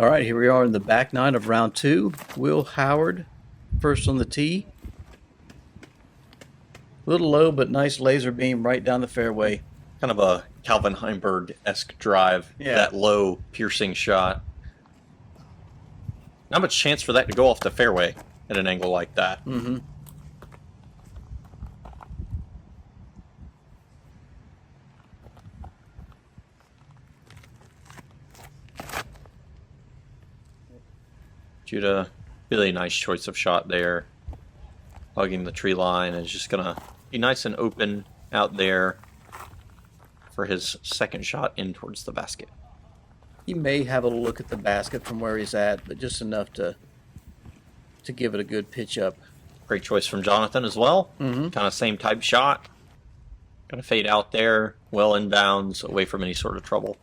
All right, here we are in the back nine of round two. Will Howard first on the tee. A little low, but nice laser beam right down the fairway. Kind of a Calvin Heimberg-esque drive. Yeah. That low, piercing shot. Not much chance for that to go off the fairway at an angle like that. Mm-hmm. Judah, really nice choice of shot there. Hugging the tree line is just going to be nice and open out there for his second shot in towards the basket. He may have a look at the basket from where he's at, but just enough to give it a good pitch up. Great choice from Jonathan as well. Mm-hmm. Kind of same type shot. Going to fade out there, well inbounds, away from any sort of trouble.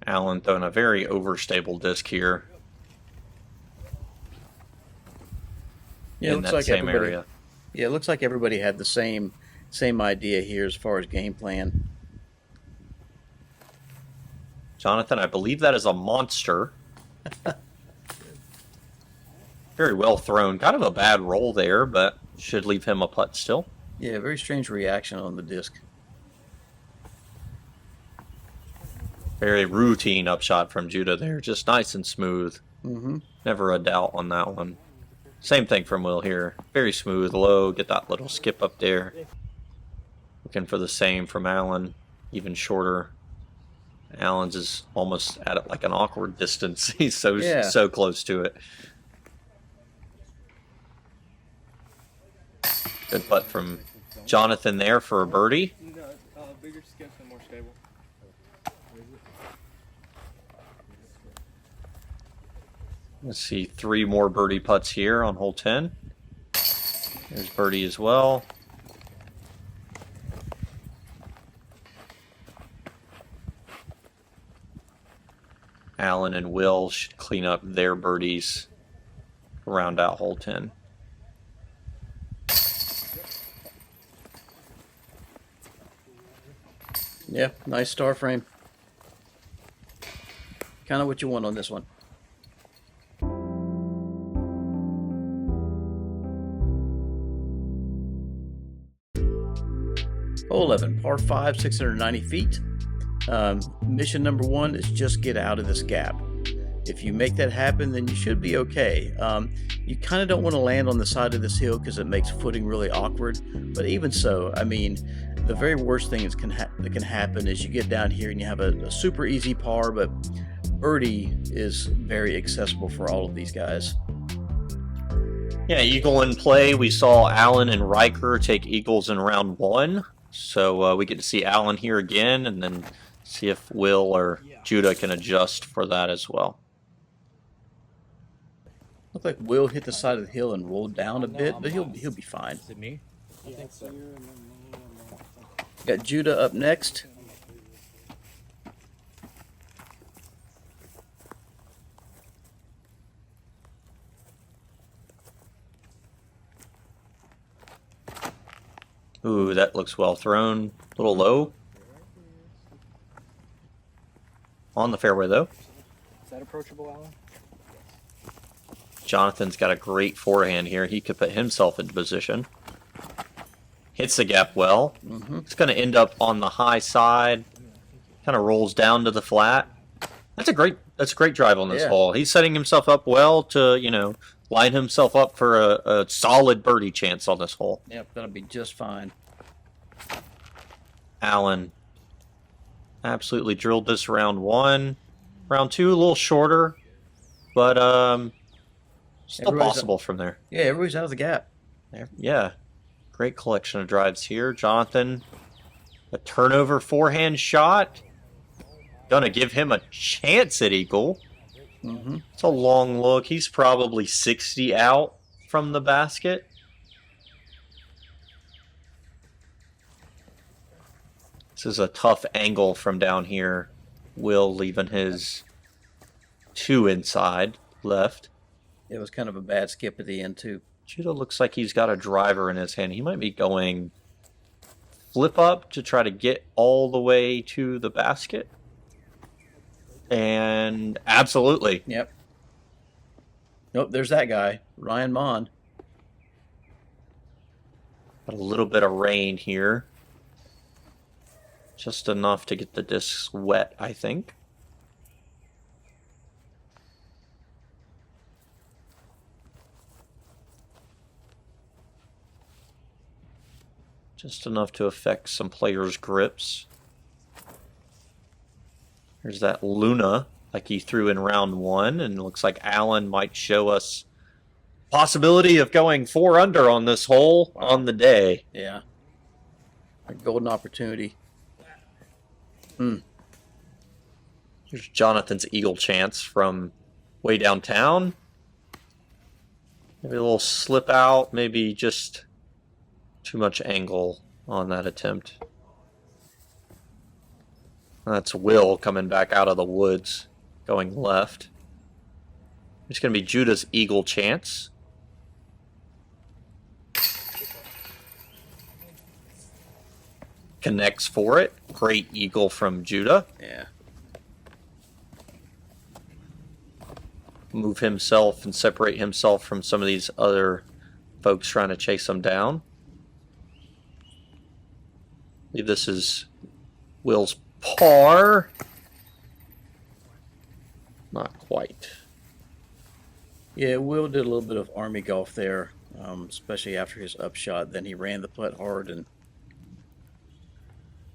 Allen throwing a very overstable disc here. Yeah, in that like same area. Yeah, it looks like everybody had the same idea here as far as game plan. Jonathan, I believe that is a monster. Very well thrown. Kind of a bad roll there, but should leave him a putt still. Yeah, very strange reaction on the disc. Very routine upshot from Judah there. Just nice and smooth. Mm-hmm. Never a doubt on that one. Same thing from Will here. Very smooth, low. Get that little skip up there. Looking for the same from Allen. Even shorter. Allen's is almost at it like an awkward distance. He's so close to it. Good putt from Jonathan there for a birdie. Bigger skips and more stable. Let's see, 3 more birdie putts here on hole 10. There's birdie as well. Allen and Will should clean up their birdies to round out hole 10. Yeah, nice star frame. Kind of what you want on this one. Hole 11, par 5, 690 feet. Mission number 1 is just get out of this gap. If you make that happen, then you should be okay. You kind of don't want to land on the side of this hill because it makes footing really awkward. But even so, I mean, the very worst thing that can happen is you get down here and you have a super easy par, but birdie is very accessible for all of these guys. Yeah, eagle in play. We saw Allen and Riker take eagles in round 1. So we get to see Allen here again and then see if Will or Judah can adjust for that as well. Looked like Will hit the side of the hill and rolled down a bit, but he'll be fine. Is it me? I think so. Got Judah up next. Ooh, that looks well thrown. A little low. On the fairway, though. Is that approachable, Alan? Jonathan's got a great forehand here. He could put himself into position. Hits the gap well. Mm-hmm. It's going to end up on the high side. Kind of rolls down to the flat. That's a great drive on this hole. He's setting himself up well to, line himself up for a solid birdie chance on this hole. Yep, that'll be just fine. Allen absolutely drilled this round 1. Round 2 a little shorter, but still possible from there. Yeah, everybody's out of the gap. Yeah, great collection of drives here. Jonathan, a turnover forehand shot. Gonna give him a chance at eagle. Mm-hmm. It's a long look. He's probably 60 out from the basket. This is a tough angle from down here. Will leaving his 2 inside left. It was kind of a bad skip at the end, too. Judah looks like he's got a driver in his hand. He might be going flip up to try to get all the way to the basket. And absolutely. Yep. Nope, there's that guy, Ryan Mond. Got a little bit of rain here. Just enough to get the discs wet, I think. Just enough to affect some players' grips. There's that Luna, like he threw in round 1, and it looks like Allen might show us possibility of going 4 under on this hole on the day. Yeah. A golden opportunity. Here's Jonathan's eagle chance from way downtown. Maybe a little slip out, maybe just too much angle on that attempt. That's Will coming back out of the woods, going left. It's going to be Judah's eagle chance. Connects for it. Great eagle from Judah. Yeah. Move himself and separate himself from some of these other folks trying to chase him down. I believe this is Will's par. Not quite. Yeah, Will did a little bit of Army golf there, especially after his upshot. Then he ran the putt hard, and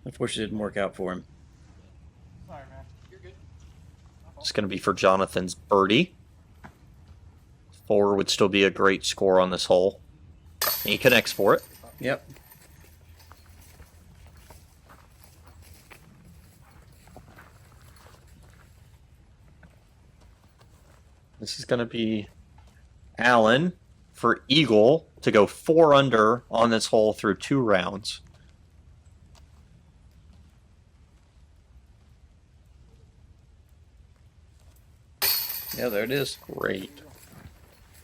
unfortunately it didn't work out for him. Sorry, man. You're good. It's going to be for Jonathan's birdie. 4 would still be a great score on this hole. And he connects for it. Yep. This is going to be Allen for eagle to go 4 under on this hole through 2 rounds. Yeah, there it is. Great.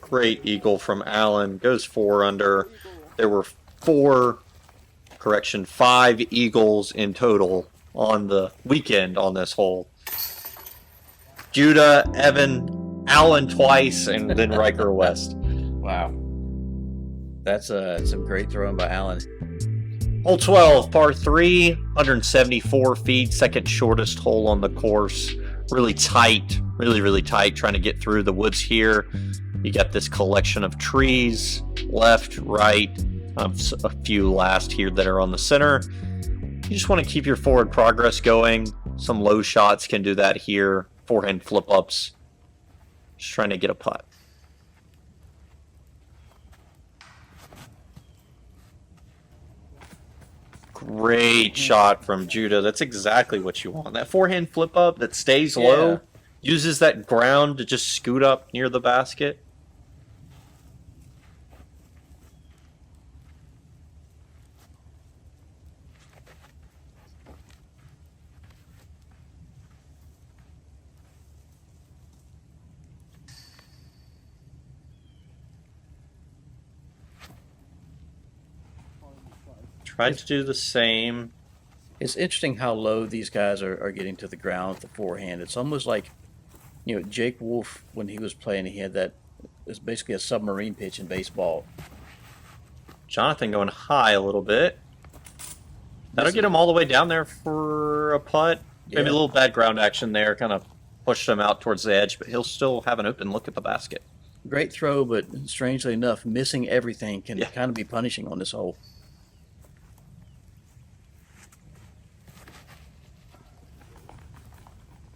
Great eagle from Allen. Goes 4 under. There were 5 eagles in total on the weekend on this hole. Judah, Evan, Allen twice, and then Riker West. Wow. That's some great throwing by Allen. Hole 12, par 3, 174 feet, second shortest hole on the course. Really tight, really tight, trying to get through the woods here. You got this collection of trees, left, right, a few last here that are on the center. You just want to keep your forward progress going. Some low shots can do that here. Forehand flip-ups. Just trying to get a putt. Great shot from Judah. That's exactly what you want. That forehand flip-up that stays low, uses that ground to just scoot up near the basket. Tried to do the same. It's interesting how low these guys are getting to the ground with the forehand. It's almost like, Jake Wolf, when he was playing, he had that, it's basically a submarine pitch in baseball. Jonathan going high a little bit. That'll get him all the way down there for a putt. Maybe a little bad ground action there, kind of pushed him out towards the edge, but he'll still have an open look at the basket. Great throw, but strangely enough, missing everything can kind of be punishing on this hole.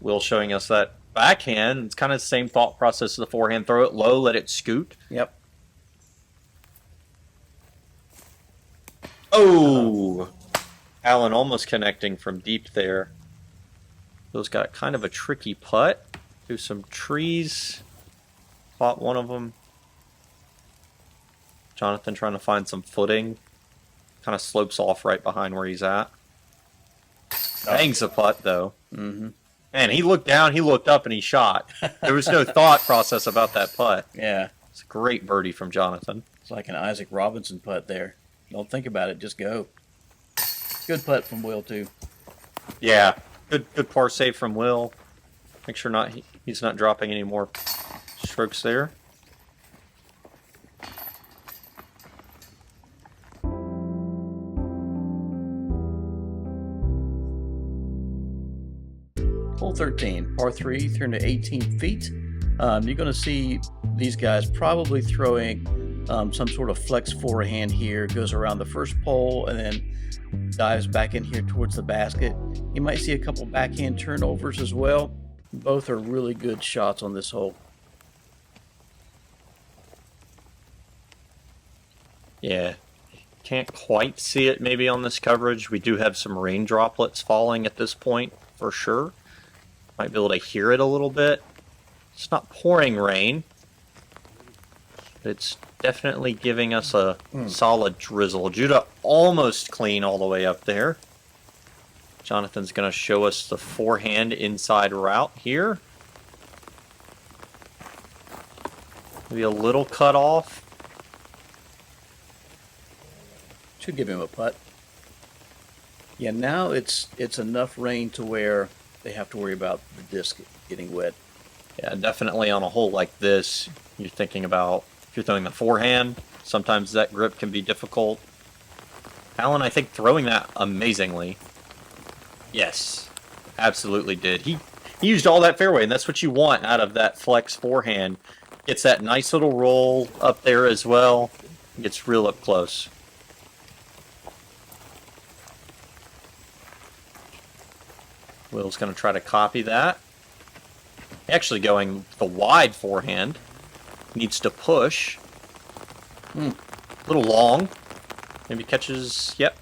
Will showing us that backhand. It's kind of the same thought process as the forehand. Throw it low, let it scoot. Yep. Oh! Allen almost connecting from deep there. Will's got kind of a tricky putt. Through some trees. Caught one of them. Jonathan trying to find some footing. Kind of slopes off right behind where he's at. Bangs the putt, though. Mm-hmm. Man, he looked down, he looked up, and he shot. There was no thought process about that putt. Yeah, It's a great birdie from Jonathan. it's like an Isaac Robinson putt there. Don't think about it, just go. Good putt from Will too. Yeah, good par save from Will. Make sure he's not dropping any more strokes there. Hole 13, par 3, 318 feet. You're going to see these guys probably throwing some sort of flex forehand here. Goes around the first pole and then dives back in here towards the basket. You might see a couple backhand turnovers as well. Both are really good shots on this hole. Yeah, can't quite see it maybe on this coverage. We do have some rain droplets falling at this point for sure. Might be able to hear it a little bit. It's not pouring rain, but it's definitely giving us a solid drizzle. Judah almost clean all the way up there. Jonathan's going to show us the forehand inside route here. Maybe a little cut off. Should give him a putt. Yeah, now it's enough rain to where they have to worry about the disc getting wet. Yeah, definitely on a hole like this, you're thinking about if you're throwing the forehand, sometimes that grip can be difficult. Alan, I think, throwing that amazingly. Yes, absolutely did. He used all that fairway, and that's what you want out of that flex forehand. Gets that nice little roll up there as well. Gets real up close. Will's going to try to copy that. Actually going the wide forehand. Needs to push. A little long. Maybe catches, yep.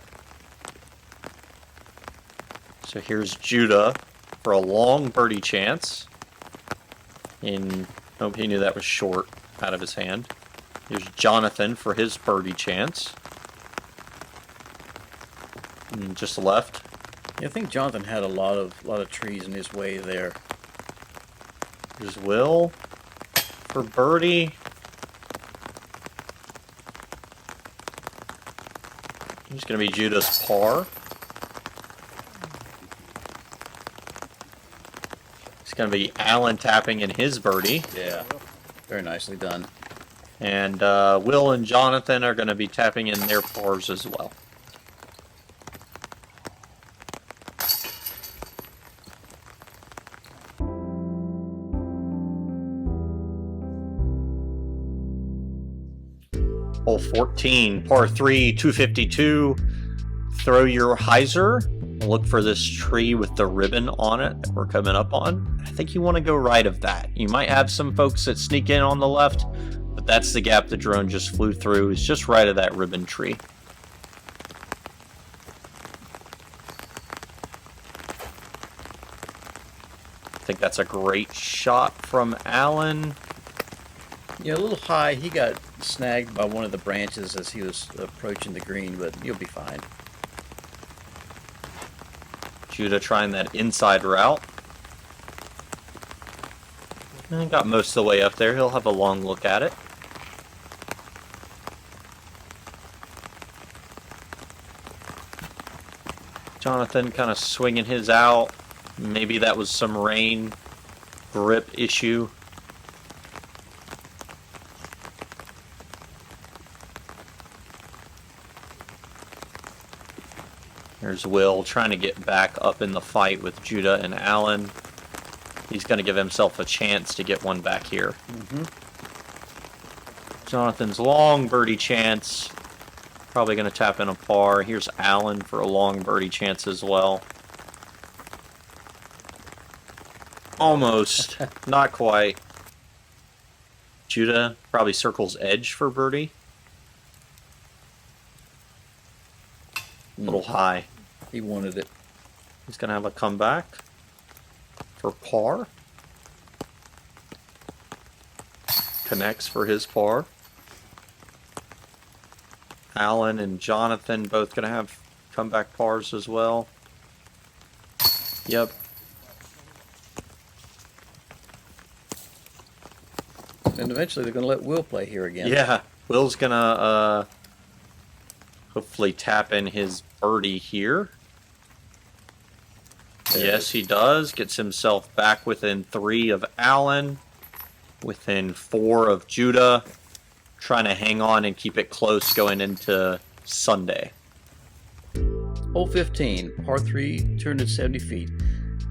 So here's Judah for a long birdie chance. Oh, he knew that was short out of his hand. Here's Jonathan for his birdie chance. And just left. Yeah, I think Jonathan had a lot of trees in his way there. Here's Will for birdie. He's going to be Judah's par. It's going to be Alan tapping in his birdie. Yeah, very nicely done. And Will and Jonathan are going to be tapping in their pars as well. Hole 14, par 3, 252. Throw your hyzer. Look for this tree with the ribbon on it that we're coming up on. I think you want to go right of that. You might have some folks that sneak in on the left, but that's the gap the drone just flew through. It's just right of that ribbon tree. I think that's a great shot from Alan. Yeah, a little high. He got snagged by one of the branches as he was approaching the green, but you'll be fine. Judah trying that inside route. And got most of the way up there. He'll have a long look at it. Jonathan kind of swinging his out. Maybe that was some rain grip issue. There's Will trying to get back up in the fight with Judah and Alan. He's going to give himself a chance to get one back here. Jonathan's long birdie chance. Probably going to tap in a par. Here's Alan for a long birdie chance as well. Almost. Not quite. Judah probably circles edge for birdie. A little high. He wanted it. He's going to have a comeback for par. Connects for his par. Alan and Jonathan both going to have comeback pars as well. Yep. And eventually they're going to let Will play here again. Yeah, Will's gonna hopefully tap in his birdie here. Yes, he does. Gets himself back within 3 of Allen, within 4 of Judah. Trying to hang on and keep it close going into Sunday. Hole 15, par 3, 270 feet.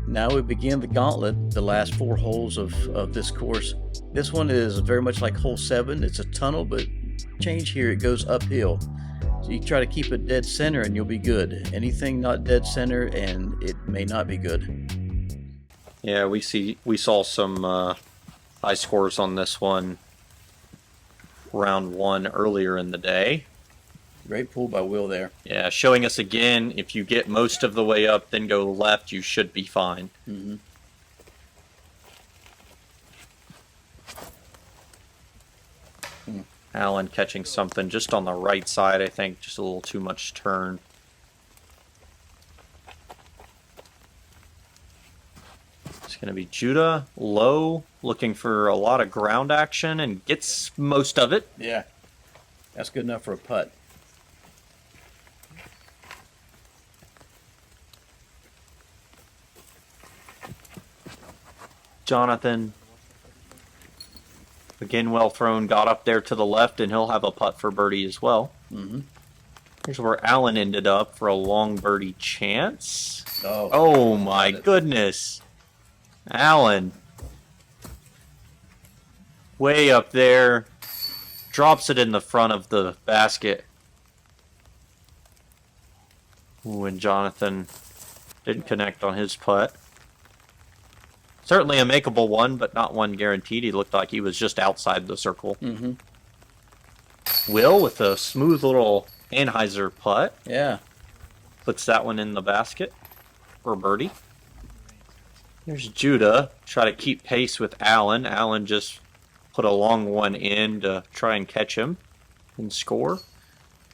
Now we begin the gauntlet, the last 4 holes of this course. This one is very much like hole 7. It's a tunnel, but change here, it goes uphill. So you try to keep it dead center and you'll be good. Anything not dead center and it may not be good. Yeah, we saw some high scores on this one round 1 earlier in the day. Great pull by Will there. Yeah, showing us again, if you get most of the way up, then go left, you should be fine. Mm-hmm. Allen catching something just on the right side, I think, just a little too much turn. It's going to be Judah, low, looking for a lot of ground action, and gets most of it. Yeah, that's good enough for a putt. Jonathan, again well thrown, got up there to the left, and he'll have a putt for birdie as well. Mm-hmm. Here's where Allen ended up for a long birdie chance. Oh My goodness. Allen. Way up there. Drops it in the front of the basket. Ooh, and Jonathan didn't connect on his putt. Certainly a makeable one, but not one guaranteed. He looked like he was just outside the circle. Mm-hmm. Will with a smooth little Anheuser putt. Yeah. Puts that one in the basket for birdie. There's Judah. Try to keep pace with Allen. Allen just put a long one in to try and catch him and score.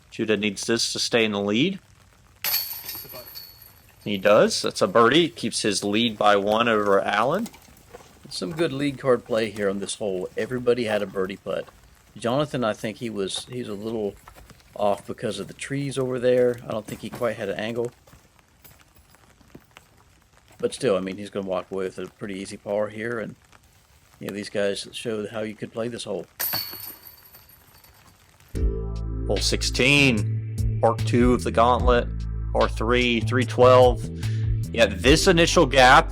Judah needs this to stay in the lead. He does. That's a birdie. Keeps his lead by 1 over Allen. Some good lead card play here on this hole. Everybody had a birdie putt. Jonathan, I think he's a little off because of the trees over there. I don't think he quite had an angle. But still, I mean, he's going to walk away with a pretty easy par here. And, you know, these guys showed how you could play this hole. Hole 16. Part 2 of the gauntlet. Par 3, 312. Yeah, this initial gap,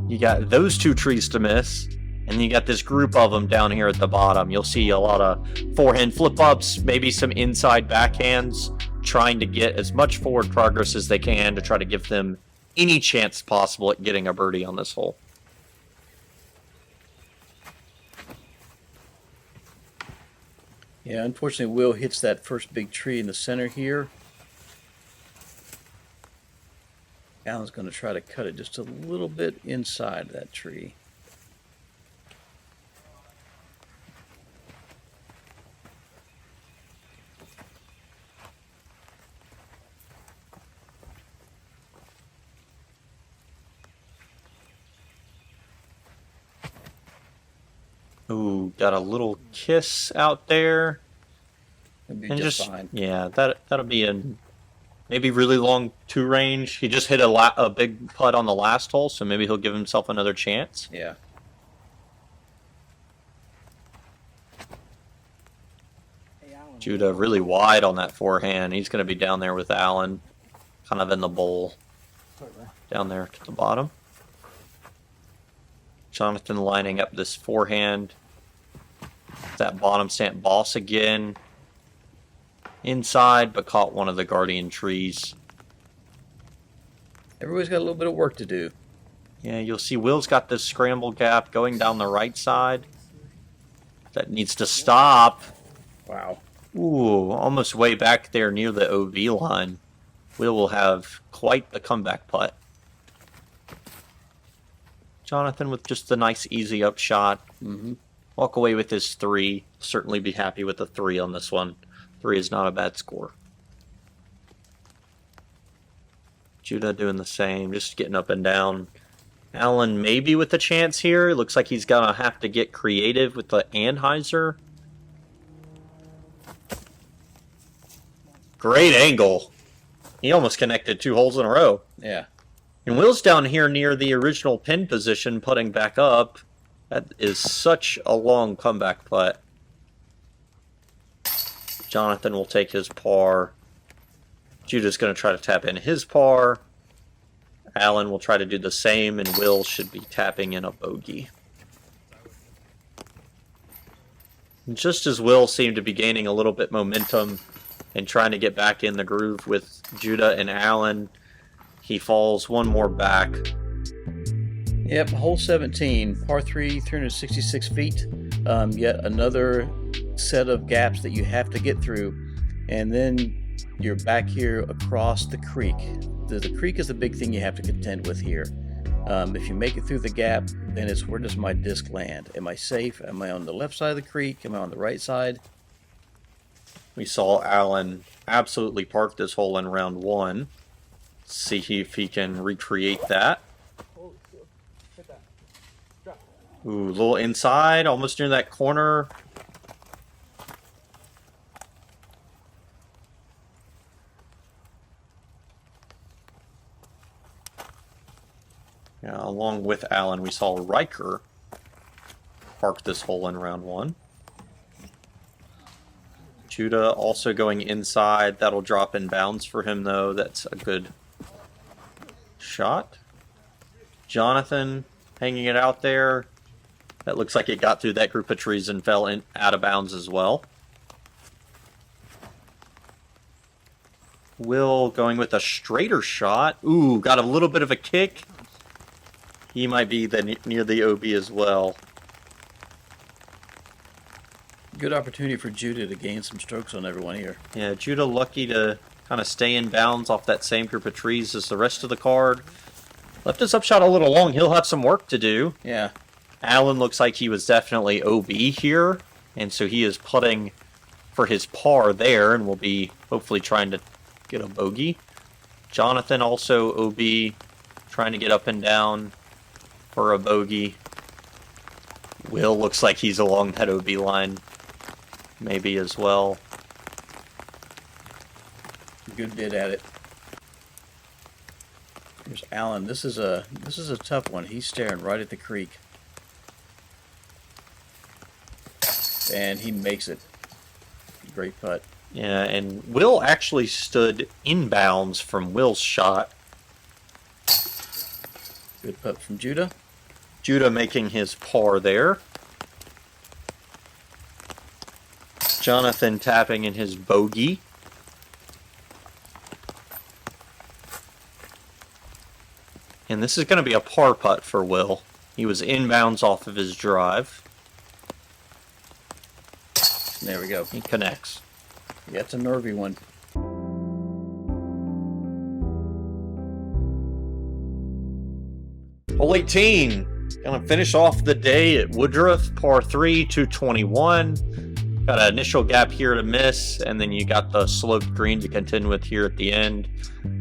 you got those 2 trees to miss, and you got this group of them down here at the bottom. You'll see a lot of forehand flip-ups, maybe some inside backhands, trying to get as much forward progress as they can to try to give them any chance possible at getting a birdie on this hole. Yeah, unfortunately, Will hits that first big tree in the center here. Allen's going to try to cut it just a little bit inside that tree. Ooh, got a little kiss out there. It'll be And just fine. Yeah, that'll be a maybe really long 2 range. He just hit a big putt on the last hole, so maybe he'll give himself another chance. Yeah. Judah really wide on that forehand. He's going to be down there with Allen, kind of in the bowl, down there to the bottom. Jonathan lining up this forehand. That bottom stamp boss again. Inside, but caught one of the guardian trees. Everybody's got a little bit of work to do. Yeah, you'll see Will's got this scramble gap going down the right side. That needs to stop. Wow. Ooh, almost way back there near the OV line. Will have quite the comeback putt. Jonathan with just a nice easy up shot. Mm-hmm. Walk away with his 3. Certainly be happy with the 3 on this one. 3 is not a bad score. Judah doing the same, just getting up and down. Allen maybe with a chance here. It looks like he's going to have to get creative with the Anheuser. Great angle. He almost connected 2 holes in a row. Yeah. And Will's down here near the original pin position, putting back up. That is such a long comeback putt. Jonathan will take his par. Judah's going to try to tap in his par. Allen will try to do the same, and Will should be tapping in a bogey. Just as Will seemed to be gaining a little bit momentum and trying to get back in the groove with Judah and Allen, he falls one more back. Yep, hole 17, par 3, 366 feet. Yet another set of gaps that you have to get through. And then you're back here across the creek. The creek is the big thing you have to contend with here. If you make it through the gap, then it's where does my disc land? Am I safe? Am I on the left side of the creek? Am I on the right side? We saw Allen absolutely park this hole in round 1. See if he can recreate that. Ooh, a little inside, almost near that corner. Yeah, along with Allen, we saw Riker park this hole in round 1. Judah also going inside. That'll drop in bounds for him, though. That's a good shot. Jonathan hanging it out there. That looks like it got through that group of trees and fell in out of bounds as well. Will going with a straighter shot. Ooh, got a little bit of a kick. He might be near the OB as well. Good opportunity for Judah to gain some strokes on everyone here. Yeah, Judah lucky to kind of stay in bounds off that same group of trees as the rest of the card. Left his upshot a little long. He'll have some work to do. Yeah. Allen looks like he was definitely OB here, and so he is putting for his par there, and will be hopefully trying to get a bogey. Jonathan also OB, trying to get up and down for a bogey. Will looks like he's along that OB line, maybe as well. Good bit at it. Here's Allen. This is a tough one. He's staring right at the creek. And he makes it. Great putt. Yeah, and Will actually stood inbounds from Will's shot. Good putt from Judah. Judah making his par there. Jonathan tapping in his bogey. And this is going to be a par putt for Will. He was inbounds off of his drive. There we go. He connects. Yeah, it's a nervy one. Hole 18. Gonna finish off the day at Woodruff, par 3, 221. Got an initial gap here to miss, and then you got the sloped green to contend with here at the end.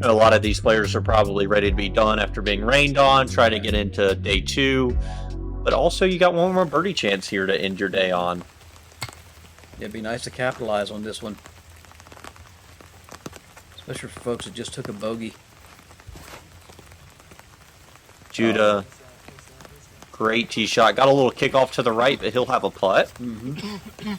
A lot of these players are probably ready to be done after being rained on, try to get into day 2. But also you got one more birdie chance here to end your day on. It'd be nice to capitalize on this one. Especially for folks that just took a bogey. Judah, great tee shot. Got a little kick off to the right, but he'll have a putt. Mm-hmm.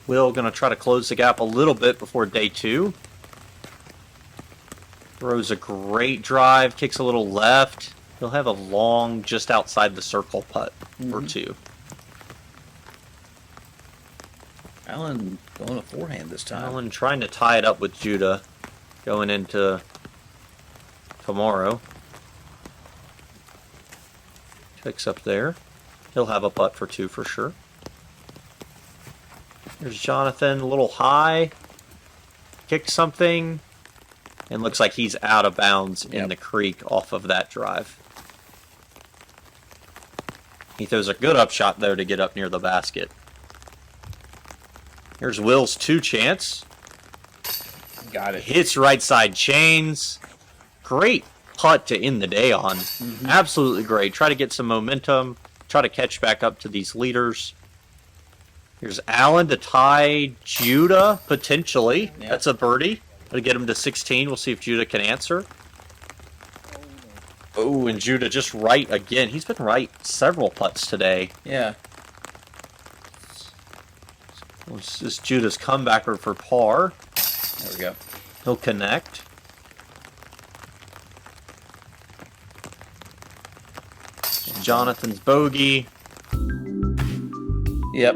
Will going to try to close the gap a little bit before day 2. Throws a great drive, kicks a little left. He'll have a long, just outside the circle putt for 2. Allen going a forehand this time. Allen trying to tie it up with Judah going into tomorrow. Kicks up there. He'll have a putt for 2 for sure. There's Jonathan, a little high. Kicked something. And looks like he's out of bounds in the creek off of that drive. He throws a good upshot, though, to get up near the basket. Here's Will's 2 chance. Got it. Hits right side chains. Great putt to end the day on. Absolutely great. Try to get some momentum. Try to catch back up to these leaders. Here's Alan to tie Judah, potentially. Yeah. That's a birdie. To get him to 16. We'll see if Judah can answer. Oh, and Judah just right again. He's been right several putts today. Yeah. This is Judah's comebacker for par. There we go. He'll connect. Jonathan's bogey. Yep.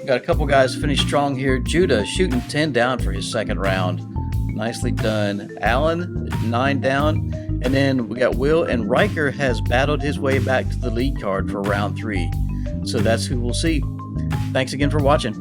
Got a couple guys finish strong here. Judah shooting 10 down for his second round. Nicely done. Allen, 9 down. And then we got Will, and Riker has battled his way back to the lead card for round 3. So that's who we'll see. Thanks again for watching.